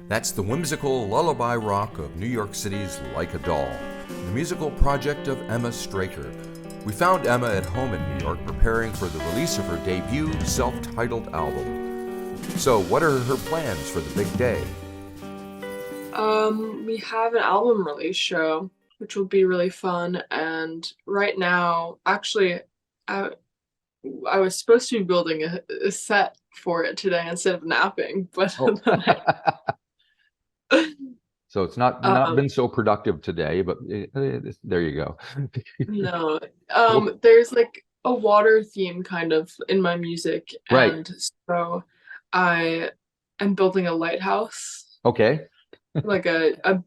That's the whimsical lullaby rock of New York City's Like a Doll, the musical project of Emma Stacher. We found Emma at home in New York preparing for the release of her debut self-titled album. So what are her plans for the big day? We have an album release show, which will be really fun. And right now, actually, I I was supposed to be building a set for it today instead of napping, but Oh, then so it's not um, been so productive today, but there you go. no, Well, there's like a water theme kind of in my music, right. and so I am building a lighthouse, Okay. like a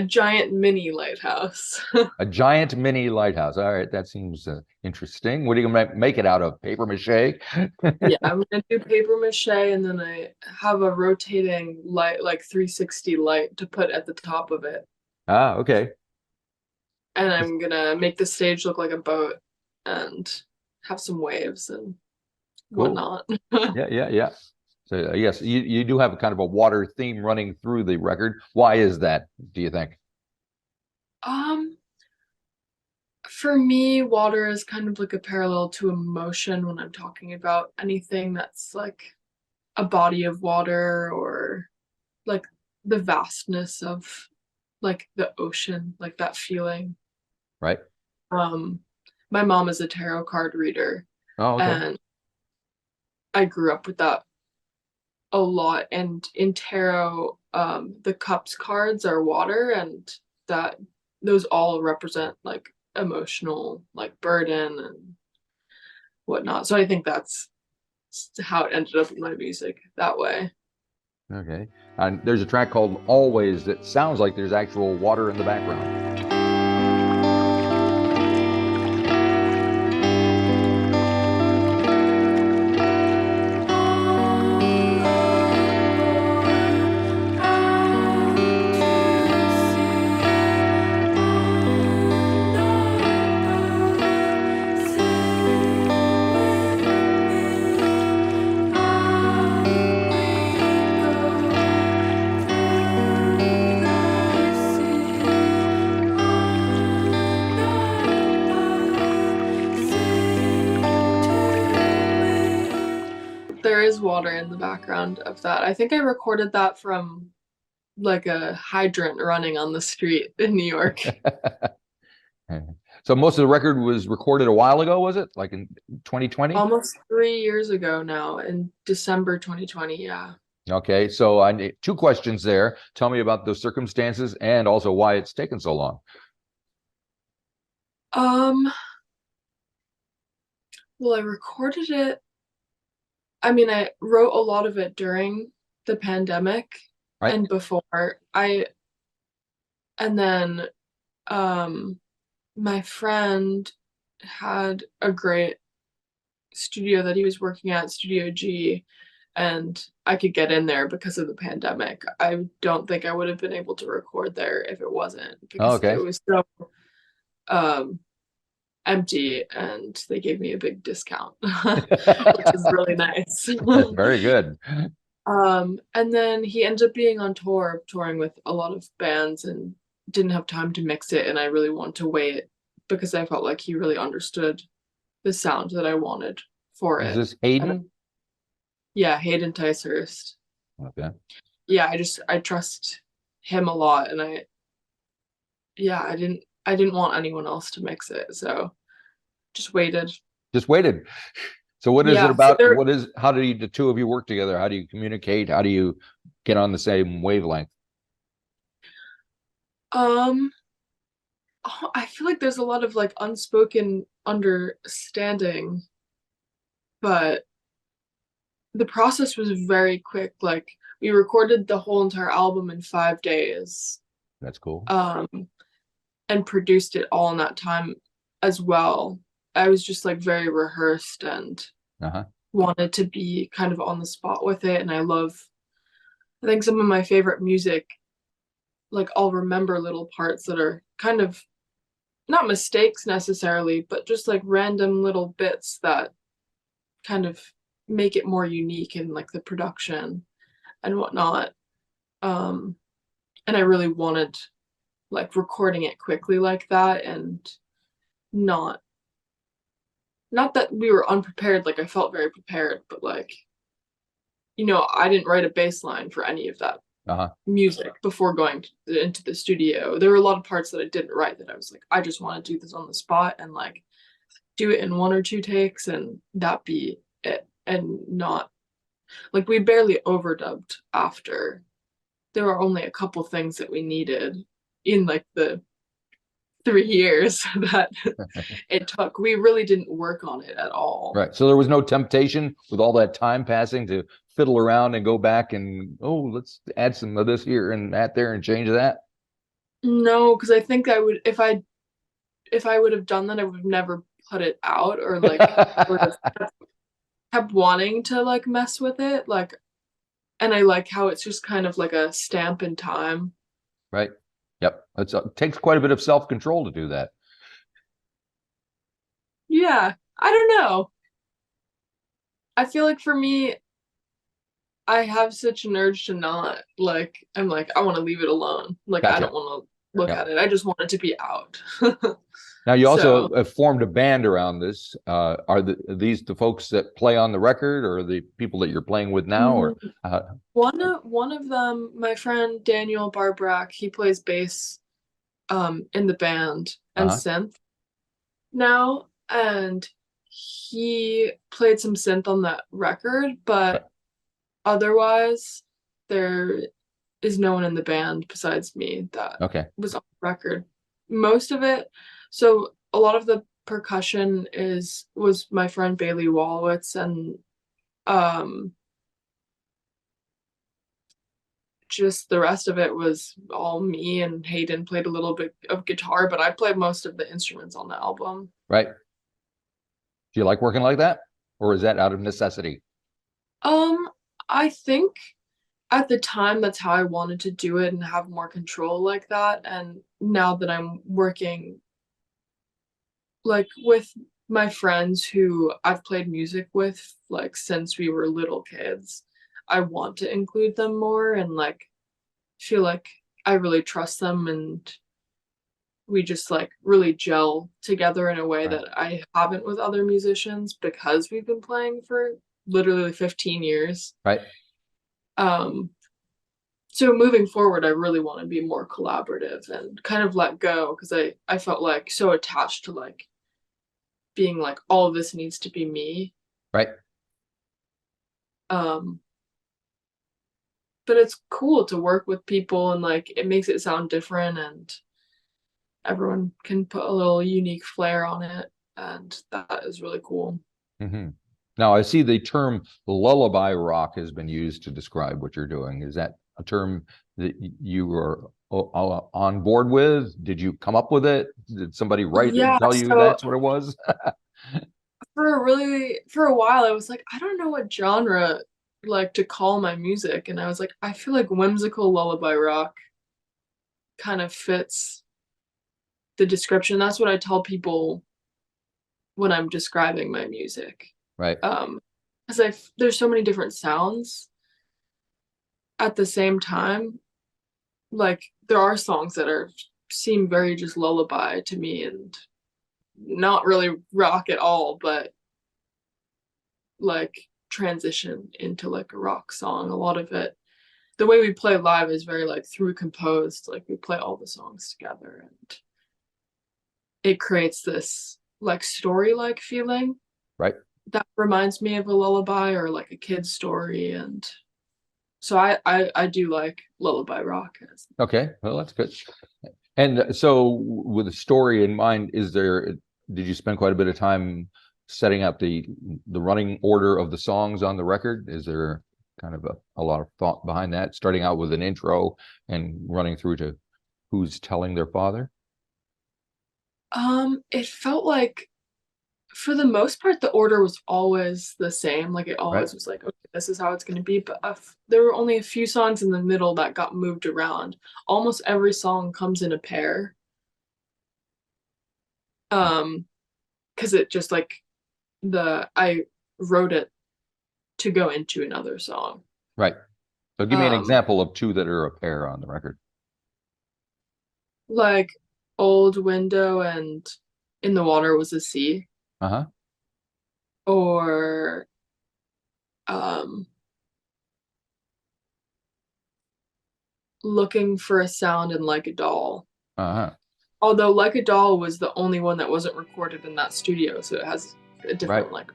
giant mini lighthouse. A giant mini lighthouse. All right, that seems interesting. What are you gonna make it out of? Paper mache? Yeah, I'm gonna do paper mache and then I have a rotating light, like 360 light to put at the top of it. Ah, okay. And I'm gonna make the stage look like a boat and have some waves and Cool. whatnot. Yeah, yeah, yeah. So yes, you do have a kind of a water theme running through the record. Why is that, do you think? Um, for me, water is kind of like a parallel to emotion when I'm talking about anything that's like a body of water or like the vastness of like the ocean, like that feeling. Right? Um, my mom is a tarot card reader, Oh, okay. and I grew up with that a lot. And in tarot, the cups cards are water, and that those all represent like emotional, like burden and whatnot. So I think that's how it ended up in my music that way. Okay. And there's a track called Always that sounds like there's actual water in the background. There is water in the background of that. I think I recorded that from like a hydrant running on the street in New York. So most of the record was recorded a while ago, was it? Like in 2020? Almost 3 years ago now, in December 2020. Yeah. Okay, so I need two questions there. Tell me about the circumstances and also why it's taken so long. Um, well, I recorded it. I mean, I wrote a lot of it during the pandemic Right? and before. And then um my friend had a great studio that he was working at, Studio G, and I could get in there because of the pandemic. I don't think I would have been able to record there if it wasn't Oh, because it okay. was so um empty and they gave me a big discount, which is really nice. Very good. And then he ended up being on tour, touring with a lot of bands and didn't have time to mix it. And I really wanted to wait because I felt like he really understood the sound that I wanted for Is it. this And Hayden? yeah, Hayden Ticehurst. Okay. Yeah, I trust him a lot and yeah, I didn't want anyone else to mix it. So just waited. Just waited. So what is it Yeah, so about? there How do the two of you work together? How do you communicate? How do you get on the same wavelength? um I feel like there's a lot of like unspoken understanding, but the process was very quick. Like we recorded the whole entire album in 5 days, That's cool. um, and produced it all in that time as well. I was just like very rehearsed and Uh-huh. wanted to be kind of on the spot with it. And I think some of my favorite music, like I'll remember little parts that are kind of not mistakes necessarily, but just like random little bits that kind of make it more unique in like the production and whatnot. Um, and I really wanted like recording it quickly like that, and not not that we were unprepared, like I felt very prepared, but like, I didn't write a bass line for any of that Uh-huh. music before going into the studio. There were a lot of parts that I didn't write that I was like, I just want to do this on the spot and like do it in 1 or 2 takes and that be it. And not like we barely overdubbed after. There were only a couple things that we needed in like the 3 years that it took. We really didn't work on it at all. Right. So there was no temptation with all that time passing to fiddle around and go back and, oh, let's add some of this here and that there and change that. No, because I think I would if I would have done that, I would have never put it out, or like would have kept wanting to like mess with it. Like, and I like how it's just kind of like a stamp in time. Right. Yep. It takes quite a bit of self-control to do that. Yeah, I don't know. I feel like for me, I have such an urge to not like. I'm like, I want to leave it alone. Like, I Gotcha. don't want to look Yep. at it. I just want it to be out. Now, you also So, have formed a band around this. Are these the folks that play on the record, or the people that you're playing with now? Or one of them, my friend Daniel Barbrak, he plays bass in the band and uh-huh. synth now, and he played some synth on that record, but otherwise there is no one in the band besides me that Okay. was on the record. Most of it, so a lot of the percussion was my friend Bailey Wallowitz, and um just the rest of it was all me, and Hayden played a little bit of guitar, but I played most of the instruments on the album. Right. Do you like working like that, or is that out of necessity? I think at the time that's how I wanted to do it and have more control like that. And now that I'm working like with my friends who I've played music with like since we were little kids, I want to include them more and like feel like I really trust them, and we just like really gel together in a way Right. that I haven't with other musicians because we've been playing for literally 15 years. Right. Um, so moving forward, I really want to be more collaborative and kind of let go, because I felt like so attached to like being like all of this needs to be me. Right. Um, but it's cool to work with people and like it makes it sound different, and everyone can put a little unique flair on it, and that is really cool. Mm-hmm. Now, I see the term lullaby rock has been used to describe what you're doing. Is that a term that you were on board with? Did you come up with it? Did somebody write it and Yeah, tell you so that's what it was? for a while I was like, I don't know what genre like to call my music, and I was like, I feel like whimsical lullaby rock kind of fits the description. That's what I tell people when I'm describing my music. Right. Because there's so many different sounds at the same time. Like there are songs that are seem very just lullaby to me and not really rock at all, but like transition into like a rock song. A lot of it, the way we play live is very like through composed. Like we play all the songs together, and it creates this like story like feeling Right. that reminds me of a lullaby or like a kid's story. And so I do like lullaby rock. Okay. Well, that's good. And so, with a story in mind, did you spend quite a bit of time setting up the running order of the songs on the record? Is there kind of a lot of thought behind that, starting out with an intro and running through to who's telling their father? It felt like for the most part the order was always the same. Like it Right. always was like, okay, this is how it's going to be. But there were only a few songs in the middle that got moved around. Almost every song comes in a pair. Because it just like I wrote it to go into another song. Right. So give me an example of two that are a pair on the record. Like Old Window and In the Water Was a Sea, Uh-huh. or um Looking for a Sound in Like a Doll. Uh-huh. Although Like a Doll was the only one that wasn't recorded in that studio, so it has a different Right. like.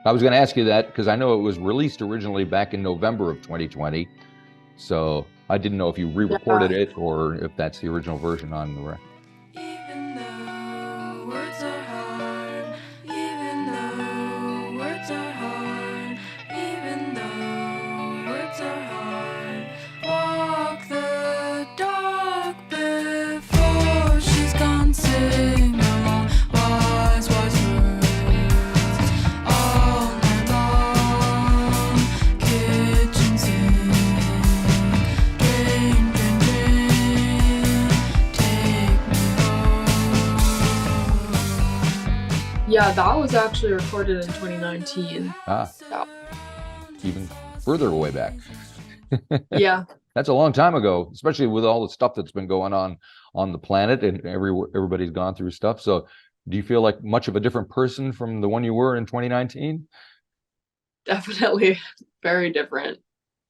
I was going to ask you that because I know it was released originally back in November of 2020. So I didn't know if you re-recorded it or if that's the original version on the record. Even though words are hard, even though words are hard, even though words are hard, walk the dog before she's gone, sing along, wise, wise words, all night long, kitchen sink, drink, drink, drink, take me home. Yeah, that was actually recorded in 2019. Ah, Yeah. even further away back. Yeah, That's a long time ago, especially with all the stuff that's been going on the planet and everybody's gone through stuff. So do you feel like much of a different person from the one you were in 2019? definitely very different.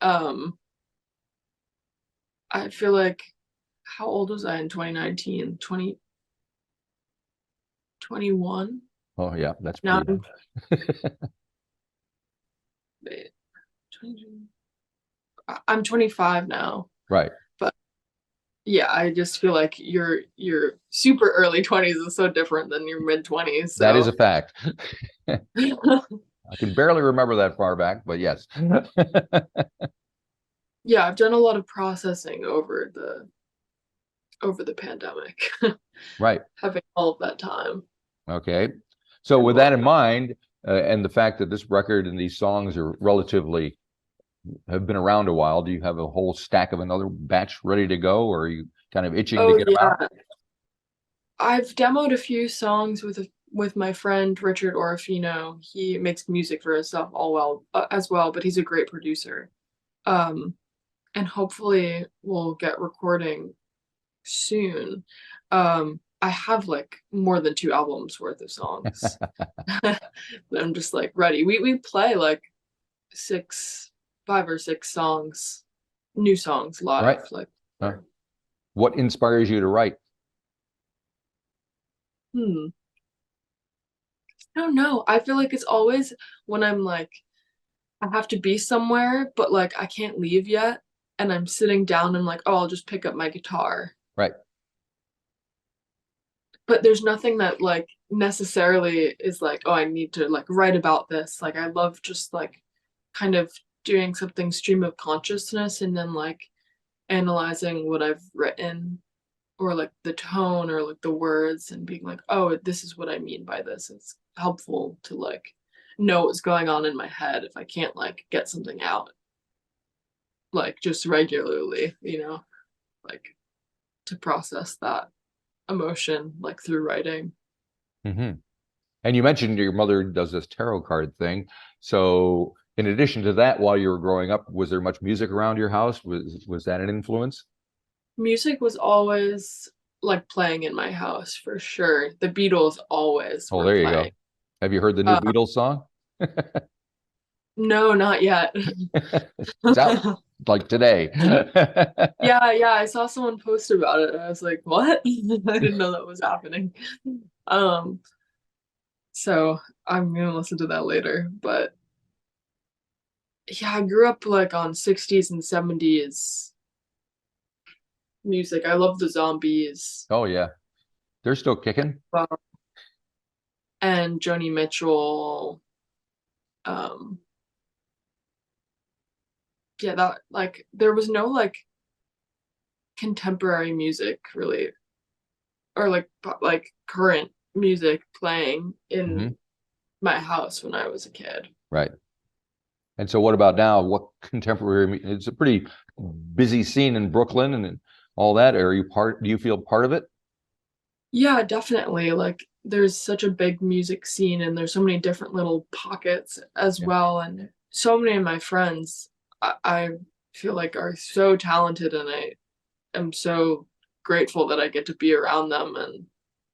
I feel like, how old was I in 2019? 21? Oh yeah, that's Now pretty. wait, 22. I'm 25 now. Right. Yeah, I just feel like your super early 20s is so different than your mid 20s. That is a So fact. I can barely remember that far back, but yes. yeah, I've done a lot of processing over the pandemic, Right. having all of that time. Okay. So with that in mind, and the fact that this record and these songs are relatively have been around a while, do you have a whole stack of another batch ready to go, or are you kind of itching to Oh get them out? yeah, I've demoed a few songs with my friend Richard Orofino. He makes music for himself as well, but he's a great producer. Um, and hopefully we'll get recording soon. I have like more than 2 albums worth of songs. I'm just like ready. We play like 5 or 6 songs, new songs live. Right. Like, What inspires you to write? I don't know. I feel like it's always when I'm like, I have to be somewhere, but like I can't leave yet. And I'm sitting down and like, oh, I'll just pick up my guitar. Right. But there's nothing that like necessarily is like, oh, I need to like write about this. Like I love just like kind of doing something stream of consciousness and then like analyzing what I've written or like the tone or like the words and being like, oh, this is what I mean by this. It's helpful to like know what's going on in my head if I can't like get something out like just regularly, like to process that emotion like through writing. Mm-hmm. And you mentioned your mother does this tarot card thing. So in addition to that, while you were growing up, was there much music around your house? Was that an influence? Music was always like playing in my house for sure. The Beatles always Oh, were there you go. playing. Have you heard the new Beatles song? No, not yet. It's out like today. Yeah, I saw someone post about it and I was like, what? I didn't know that was happening. So I'm gonna listen to that later. But yeah, I grew up like on 60s and 70s music. I love the Zombies. Oh yeah, they're still kicking. And Joni Mitchell. Yeah, that like there was no like contemporary music really, or like current music playing in my house when I was a kid. Right. And so what about now? What contemporary, it's a pretty busy scene in Brooklyn and all that. Do you feel part of it? Yeah, definitely. Like there's such a big music scene and there's so many different little pockets as well. And so many of my friends, I feel like are so talented, and I am so grateful that I get to be around them, and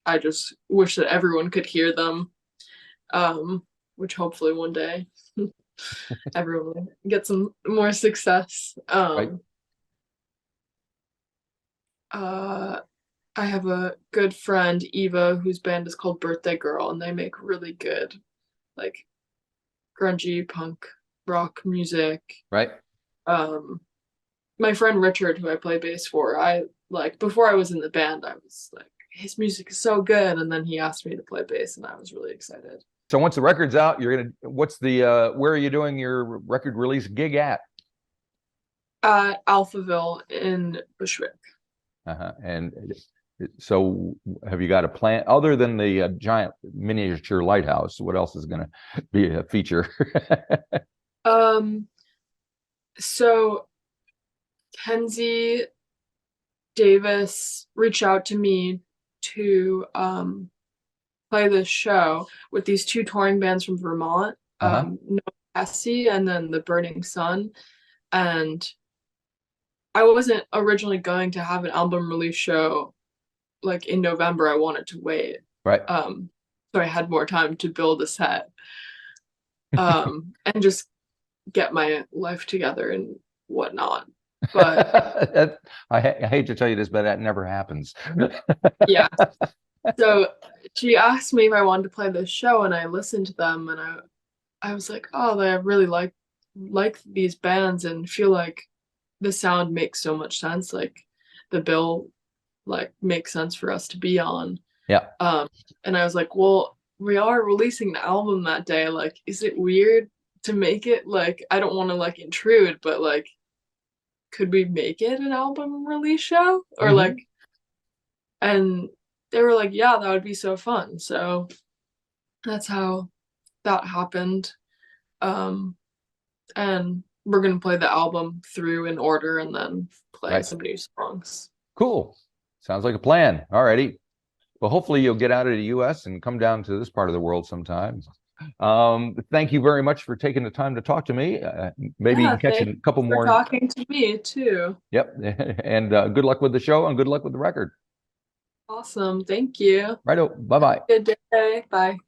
I just wish that everyone could hear them. Which hopefully one day everyone will get some more success. Right. I have a good friend, Eva, whose band is called Birthday Girl, and they make really good, like, grungy punk rock music. Right. My friend Richard, who I play bass for, I like before I was in the band, I was like, his music is so good, and then he asked me to play bass, and I was really excited. So once the record's out, what's the where are you doing your record release gig at? Alphaville in Bushwick. And so have you got a plan other than the giant miniature lighthouse? What else is going to be a feature? So Kenzie Davis reached out to me to play this show with these two touring bands from Vermont, No Essie and then The Burning Sun. And I wasn't originally going to have an album release show like in November. I wanted to wait. Right. So I had more time to build a set. And just get my life together and whatnot. But I hate to tell you this, but that never happens. yeah. So she asked me if I wanted to play this show, and I listened to them, and I was like, oh, I really like these bands and feel like the sound makes so much sense. Like the bill like makes sense for us to be on. Yeah. And I was like, well, we are releasing the album that day. Like, is it weird to make it like, I don't want to like intrude, but like, could we make it an album release show? Or like, and they were like, yeah, that would be so fun. So that's how that happened. And we're gonna play the album through in order and then play some new songs. Cool. Sounds like a plan. Alrighty. Well, hopefully you'll get out of the US and come down to this part of the world sometime. Thank you very much for taking the time to talk to me. Maybe you can catch a couple more. Talking to me too. Yep. And good luck with the show and good luck with the record. Awesome. Thank you. Righto. Bye-bye. Good day. Bye.